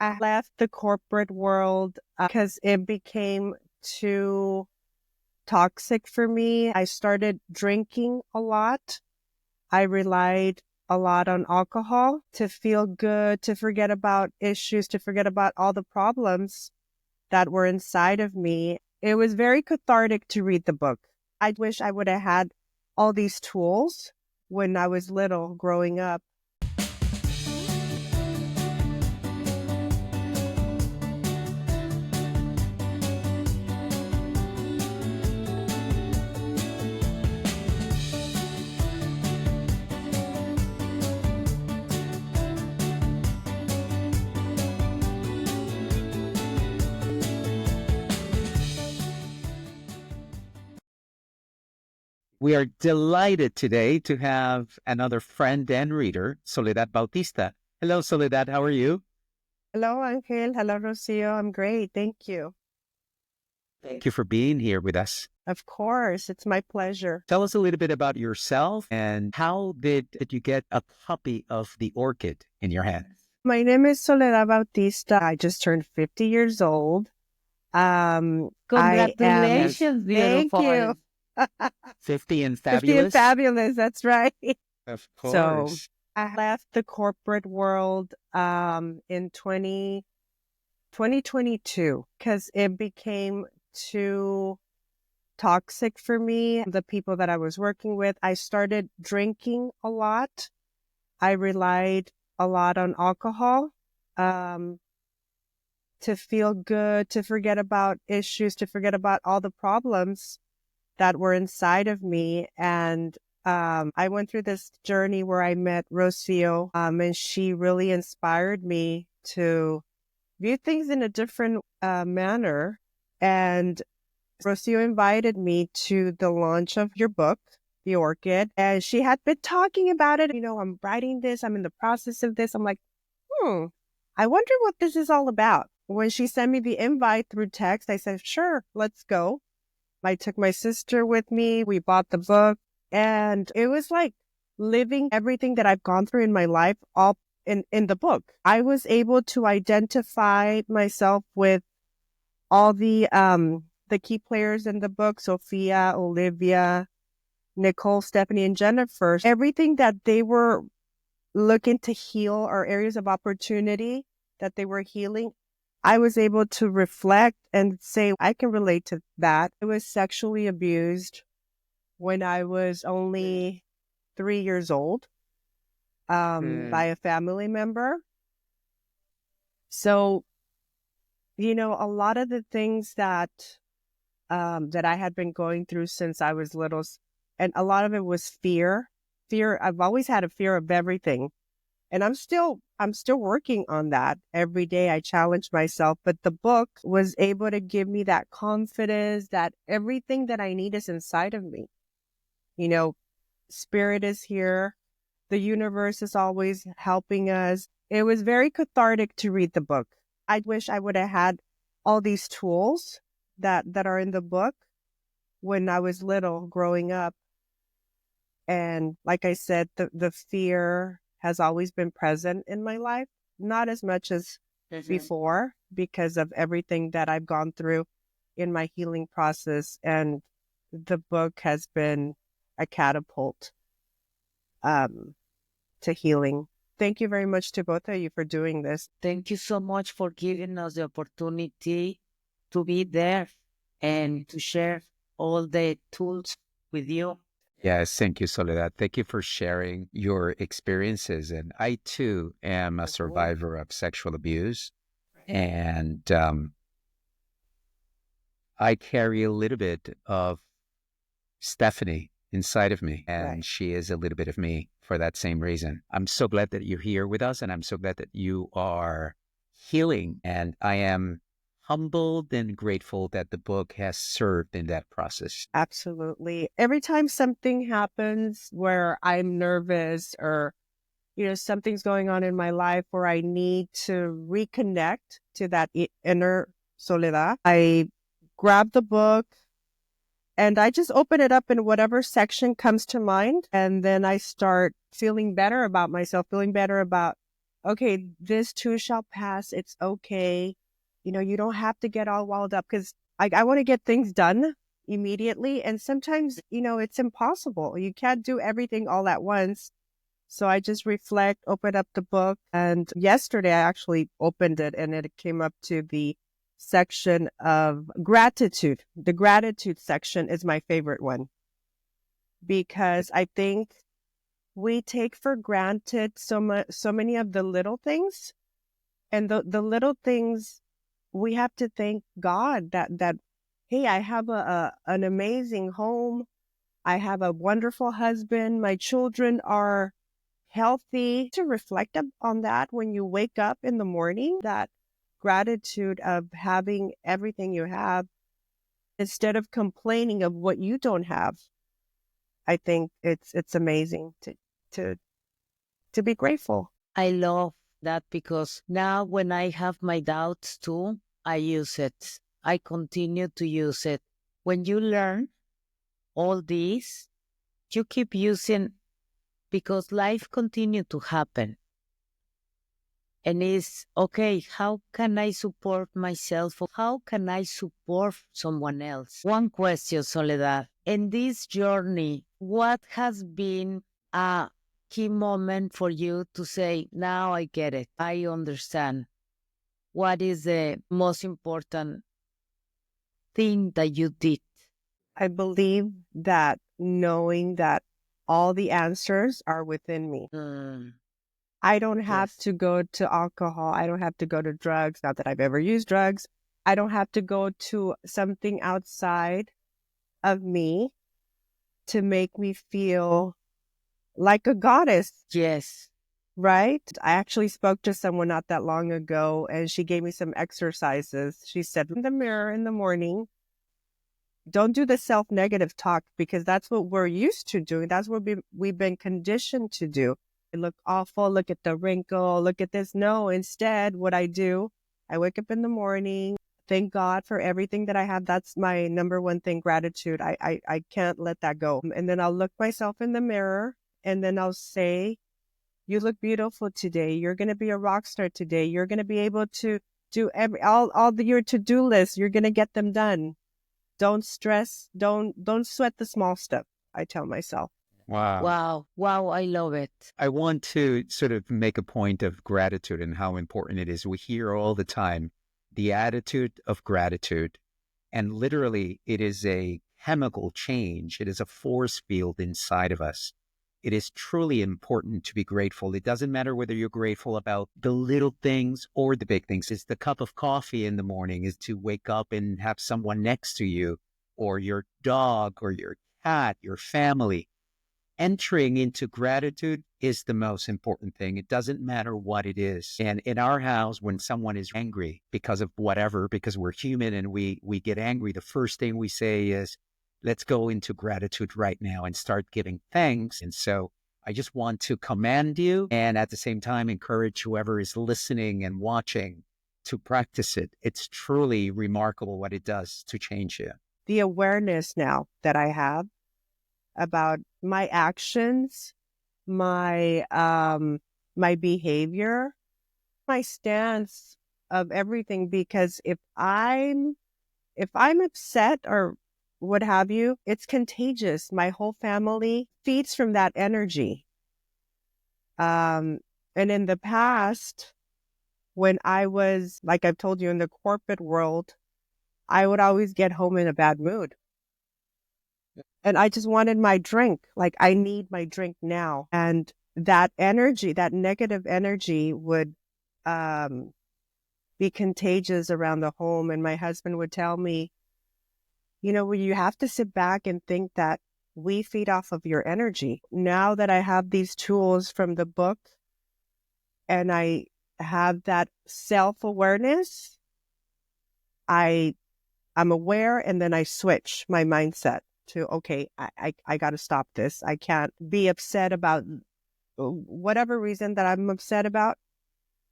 I left the corporate world because it became too toxic for me. I started drinking a lot. I relied a lot on alcohol to feel good, to forget about issues, to forget about all the problems that were inside of me. It was very cathartic to read the book. I wish I would have had all these tools when I was little growing up. We are delighted today to have another friend and reader, Soledad Bautista. Hello, Soledad. How are you? Hello, Angel. Hello, Rocio. I'm great. Thank you. Thank you for being here with us. Of course. It's my pleasure. Tell us a little bit about yourself and how did you get a copy of The Orchid in your hands? My name is Soledad Bautista. I just turned 50 years old. Congratulations, Thank beautiful. you. 50 and 50 and fabulous? fabulous. That's right. Of So course. I left the corporate world in 2022 because it became too toxic for me. The people that I was working with, I started drinking a lot. I relied a lot on alcohol to feel good, to forget about issues, to forget about all the problems that were inside of me. And I went through this journey where I met Rocio, and she really inspired me to view things in a different manner. And Rocio invited me to the launch of your book, The Orchid, and she had been talking about it. I'm writing this, I'm in the process of this. I'm like, I wonder what this is all about. When she sent me the invite through text, I said, sure, let's go. I took my sister with me. We bought the book, and it was like living everything that I've gone through in my life all in the book. I was able to identify myself with all the key players in the book: Sophia, Olivia, Nicole, Stephanie, and Jennifer. Everything that they were looking to heal or areas of opportunity that they were healing, I was able to reflect and say, I can relate to that. I was sexually abused when I was only 3 years old by a family member. So, a lot of the things that that I had been going through since I was little, and a lot of it was fear. I've always had a fear of everything. And I'm still working on that. Every day I challenge myself, but the book was able to give me that confidence that everything that I need is inside of me. Spirit is here. The universe is always helping us. It was very cathartic to read the book. I wish I would have had all these tools that are in the book when I was little growing up. And like I said, the fear has always been present in my life, not as much as before because of everything that I've gone through in my healing process. And the book has been a catapult to healing. Thank you very much to both of you for doing this. Thank you so much for giving us the opportunity to be there and to share all the tools with you. Yes, thank you, Soledad. Thank you for sharing your experiences. And I, too, am a survivor of sexual abuse. And I carry a little bit of Stephanie inside of me, and she is a little bit of me for that same reason. I'm so glad that you're here with us, and I'm so glad that you are healing. And I am humbled and grateful that the book has served in that process. Absolutely. Every time something happens where I'm nervous or, something's going on in my life where I need to reconnect to that inner Soledad, I grab the book and I just open it up in whatever section comes to mind. And then I start feeling better about myself, feeling better about okay, this too shall pass. It's okay. You don't have to get all walled up because I want to get things done immediately. And sometimes, it's impossible. You can't do everything all at once. So I just reflect, open up the book. And yesterday I actually opened it and it came up to the section of gratitude. The gratitude section is my favorite one because I think we take for granted so many of the little things, and the little things we have to thank God that hey, I have an amazing home. I have a wonderful husband. My children are healthy. To reflect on that when you wake up in the morning, that gratitude of having everything you have instead of complaining of what you don't have. I think it's amazing to to be grateful. I love that because now when I have my doubts too, I use it. I continue to use it. When you learn all this, you keep using because life continue to happen. And it's okay, how can I support myself? How can I support someone else? One question, Soledad. In this journey, what has been a key moment for you to say, now I get it, I understand? What is the most important thing that you did? I believe that knowing that all the answers are within me. I don't have Yes. to go to alcohol. I don't have to go to drugs. Not that I've ever used drugs. I don't have to go to something outside of me to make me feel like a goddess, Yes. right? I actually spoke to someone not that long ago and she gave me some exercises. She said, in the mirror in the morning, don't do the self-negative talk because that's what we're used to doing. That's what we've been conditioned to do. I look awful. Look at the wrinkle. Look at this. No, instead, what I do, I wake up in the morning. Thank God for everything that I have. That's my number one thing, gratitude. I can't let that go. And then I'll look myself in the mirror and then I'll say, you look beautiful today. You're going to be a rock star today. You're going to be able to do your to-do list. You're going to get them done. Don't stress. Don't sweat the small stuff. I tell myself. Wow. Wow. Wow. I love it. I want to sort of make a point of gratitude and how important it is. We hear all the time the attitude of gratitude, and literally it is a chemical change. It is a force field inside of us. It is truly important to be grateful. It doesn't matter whether you're grateful about the little things or the big things. It's the cup of coffee in the morning, is to wake up and have someone next to you, or your dog, or your cat, your family. Entering into gratitude is the most important thing. It doesn't matter what it is. And in our house, when someone is angry because of whatever, because we're human and we get angry, the first thing we say is, let's go into gratitude right now and start giving thanks. And so I just want to commend you and at the same time encourage whoever is listening and watching to practice it. It's truly remarkable what it does to change you. The awareness now that I have about my actions, my behavior, my stance of everything, because if I'm upset or what have you, it's contagious. My whole family feeds from that energy. And in the past, when I was, like I've told you, in the corporate world, I would always get home in a bad mood. And I just wanted my drink. Like, I need my drink now. And that energy, that negative energy would be contagious around the home. And my husband would tell me, you have to sit back and think that we feed off of your energy. Now that I have these tools from the book and I have that self-awareness, I'm aware, and then I switch my mindset to, okay, I got to stop this. I can't be upset about whatever reason that I'm upset about.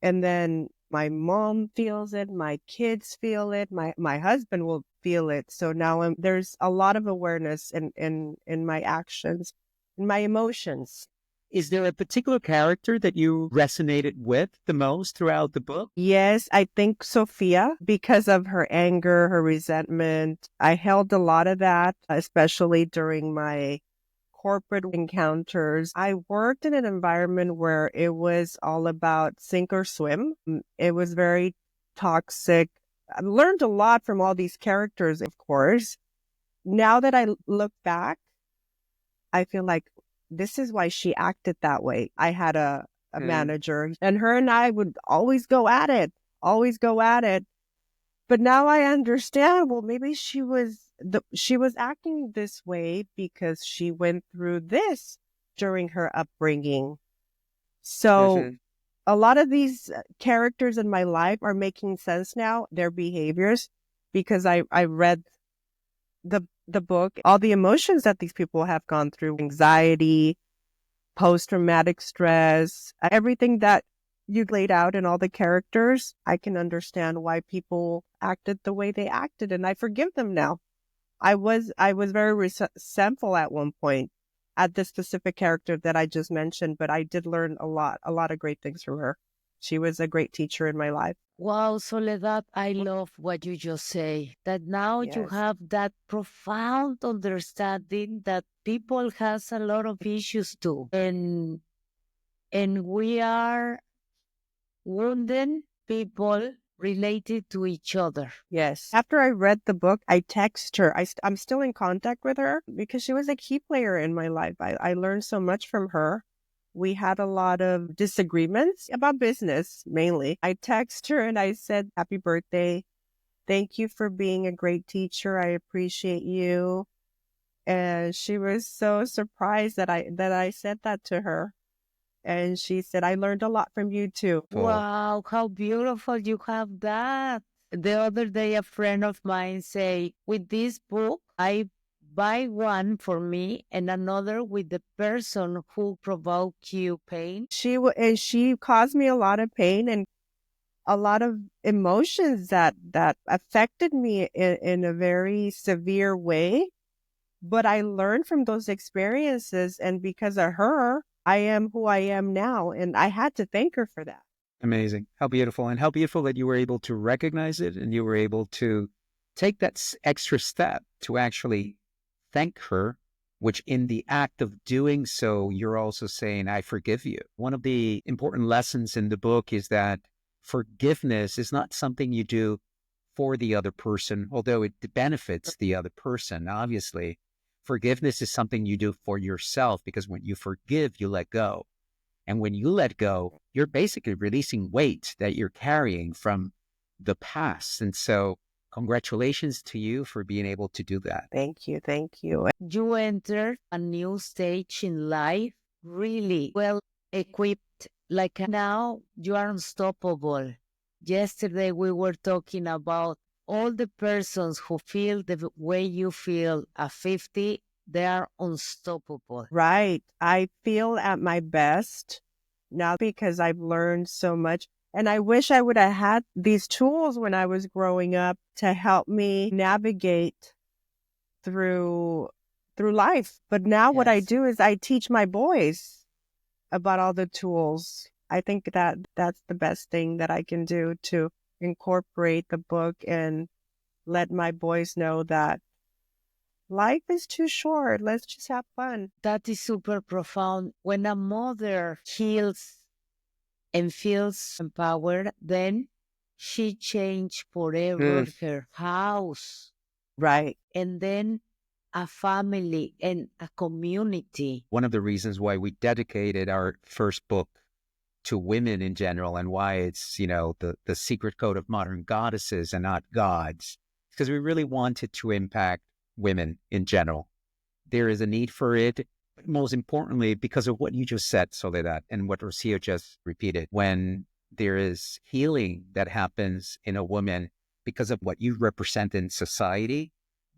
And then my mom feels it, my kids feel it, my husband will feel it. So now there's a lot of awareness in my actions, in my emotions. Is there a particular character that you resonated with the most throughout the book? Yes, I think Sophia, because of her anger, her resentment. I held a lot of that, especially during my corporate encounters. I worked in an environment where it was all about sink or swim. It was very toxic. I learned a lot from all these characters, of course. Now that I look back, I feel like this is why she acted that way. I had a manager, and her and I would always go at it, always go at it. But now I understand, well, maybe she was acting this way because she went through this during her upbringing. So a lot of these characters in my life are making sense now, their behaviors, because I read the book, all the emotions that these people have gone through, anxiety, post-traumatic stress, everything that you laid out in all the characters. I can understand why people acted the way they acted, and I forgive them now. I was very resentful at one point at this specific character that I just mentioned, but I did learn a lot of great things from her. She was a great teacher in my life. Wow, Soledad, I love what you just say. That now you Yes. have that profound understanding that people has a lot of issues too. And we are wounded people related to each other. Yes. After I read the book, I text her. I'm still in contact with her because she was a key player in my life. I learned so much from her. We had a lot of disagreements about business, mainly. I text her and I said, "Happy birthday. Thank you for being a great teacher. I appreciate you." And she was so surprised that I said that to her. And she said, "I learned a lot from you too." Wow, how beautiful you have that. The other day, a friend of mine say, with this book, I buy one for me and another with the person who provoked you pain. And she caused me a lot of pain and a lot of emotions that affected me in a very severe way. But I learned from those experiences, and because of her, I am who I am now, and I had to thank her for that. Amazing. How beautiful. And how beautiful that you were able to recognize it and you were able to take that extra step to actually thank her, which in the act of doing so, you're also saying, I forgive you. One of the important lessons in the book is that forgiveness is not something you do for the other person, although it benefits the other person, obviously. Forgiveness is something you do for yourself because when you forgive, you let go. And when you let go, you're basically releasing weight that you're carrying from the past. And so congratulations to you for being able to do that. Thank you. Thank you. You enter a new stage in life really well equipped. Like now, you are unstoppable. Yesterday, we were talking about all the persons who feel the way you feel at 50, they are unstoppable. Right. I feel at my best now because I've learned so much. And I wish I would have had these tools when I was growing up to help me navigate through life. But now what I do is I teach my boys about all the tools. I think that that's the best thing that I can do to incorporate the book and let my boys know that life is too short. Let's just have fun. That is super profound. When a mother heals and feels empowered, then she changed forever her house. Right. And then a family and a community. One of the reasons why we dedicated our first book to women in general and why it's, the secret code of modern goddesses and not gods, because we really wanted to impact women in general. There is a need for it, but most importantly, because of what you just said, Soledad, and what Rocio just repeated, when there is healing that happens in a woman because of what you represent in society,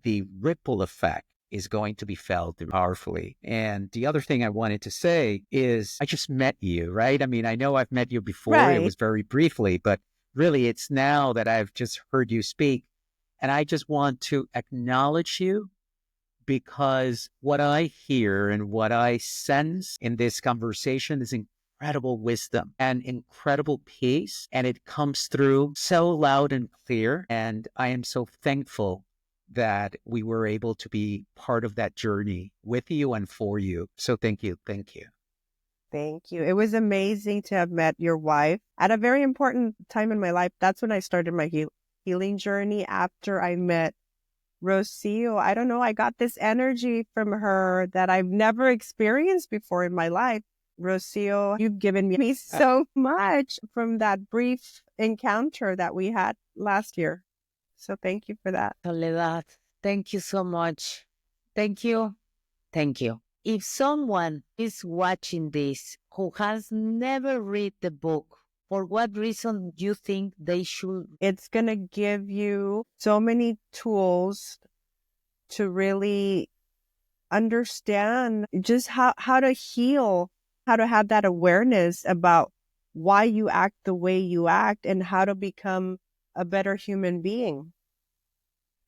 the ripple effect is going to be felt powerfully. And the other thing I wanted to say is I just met you, right? I mean, I know I've met you before. Right. It was very briefly, but really it's now that I've just heard you speak. And I just want to acknowledge you because what I hear and what I sense in this conversation is incredible wisdom and incredible peace. And it comes through so loud and clear. And I am so thankful that we were able to be part of that journey with you and for you. So thank you. Thank you. Thank you. It was amazing to have met your wife at a very important time in my life. That's when I started my healing journey after I met Rocio. I don't know. I got this energy from her that I've never experienced before in my life. Rocio, you've given me so much from that brief encounter that we had last year. So thank you for that. Soledad, thank you so much. Thank you. Thank you. If someone is watching this who has never read the book, for what reason do you think they should? It's going to give you so many tools to really understand just how to heal, how to have that awareness about why you act the way you act and how to become a better human being.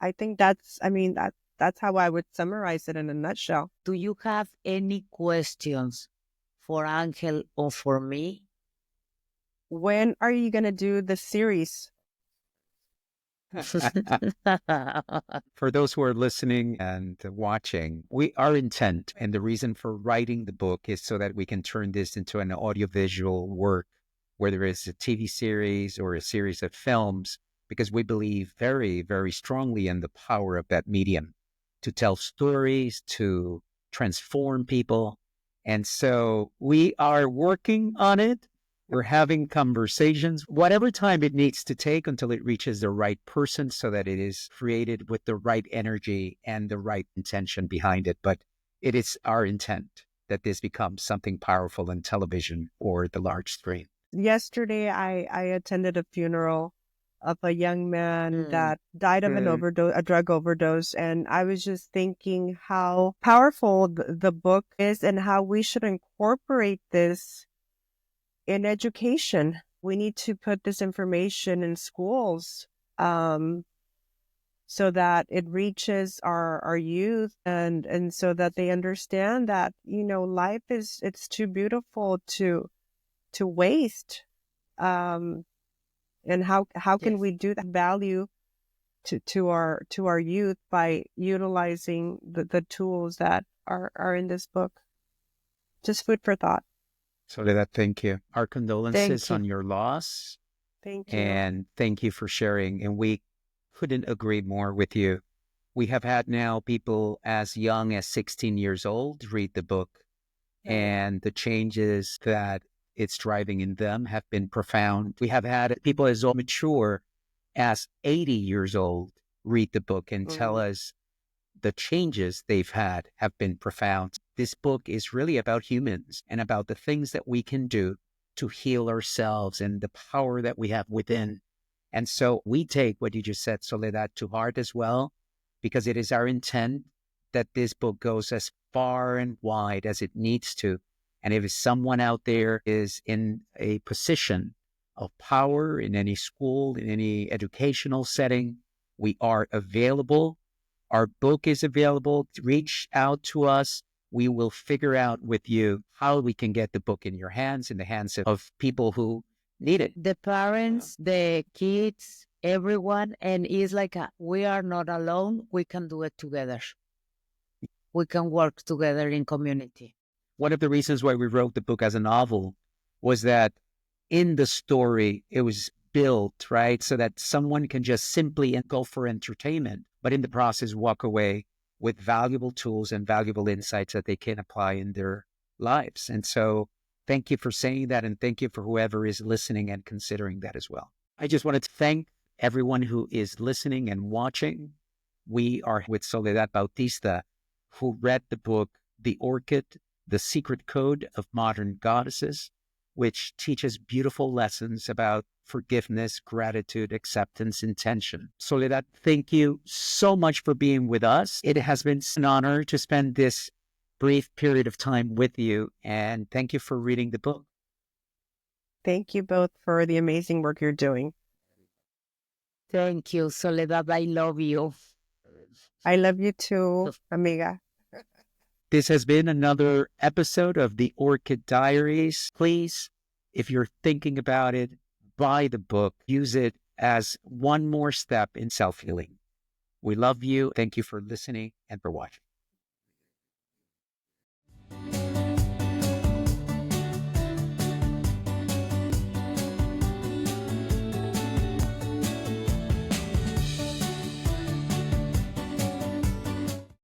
I think that's how I would summarize it in a nutshell. Do you have any questions for Angel or for me? When are you going to do the series? For those who are listening and watching, our intent and the reason for writing the book is so that we can turn this into an audiovisual work, whether it's a TV series or a series of films, because we believe very, very strongly in the power of that medium to tell stories, to transform people. And so we are working on it. We're having conversations, whatever time it needs to take until it reaches the right person so that it is created with the right energy and the right intention behind it. But it is our intent that this becomes something powerful in television or the large screen. Yesterday, I attended a funeral of a young man that died of a drug overdose. And I was just thinking how powerful the book is and how we should incorporate this in education. We need to put this information in schools so that it reaches our youth and so that they understand that, life it's too beautiful to waste. And how can we do that value to our youth by utilizing the tools that are in this book? Just food for thought. Soledad, thank you. Our condolences on your loss. Thank you. And thank you for sharing. And we couldn't agree more with you. We have had now people as young as 16 years old read the book, and the changes that it's driving in them have been profound. We have had people as mature as 80 years old read the book and tell us the changes they've had have been profound. This book is really about humans and about the things that we can do to heal ourselves and the power that we have within. And so we take what you just said, Soledad, to heart as well, because it is our intent that this book goes as far and wide as it needs to. And if someone out there is in a position of power in any school, in any educational setting, we are available. Our book is available. Reach out to us. We will figure out with you how we can get the book in your hands, in the hands of people who need it. The parents, the kids, everyone. And it's like we are not alone. We can do it together. We can work together in community. One of the reasons why we wrote the book as a novel was that in the story, it was built, right, so that someone can just simply go for entertainment, but in the process walk away with valuable tools and valuable insights that they can apply in their lives. And so thank you for saying that, and thank you for whoever is listening and considering that as well. I just wanted to thank everyone who is listening and watching. We are with Soledad Bautista, who read the book, The Orchid, The Secret Code of Modern Goddesses, which teaches beautiful lessons about forgiveness, gratitude, acceptance, intention. Soledad, thank you so much for being with us. It has been an honor to spend this brief period of time with you, and thank you for reading the book. Thank you both for the amazing work you're doing. Thank you, Soledad. I love you. I love you too, amiga. This has been another episode of the Orchid Diaries. Please, if you're thinking about it, buy the book. Use it as one more step in self-healing. We love you. Thank you for listening and for watching.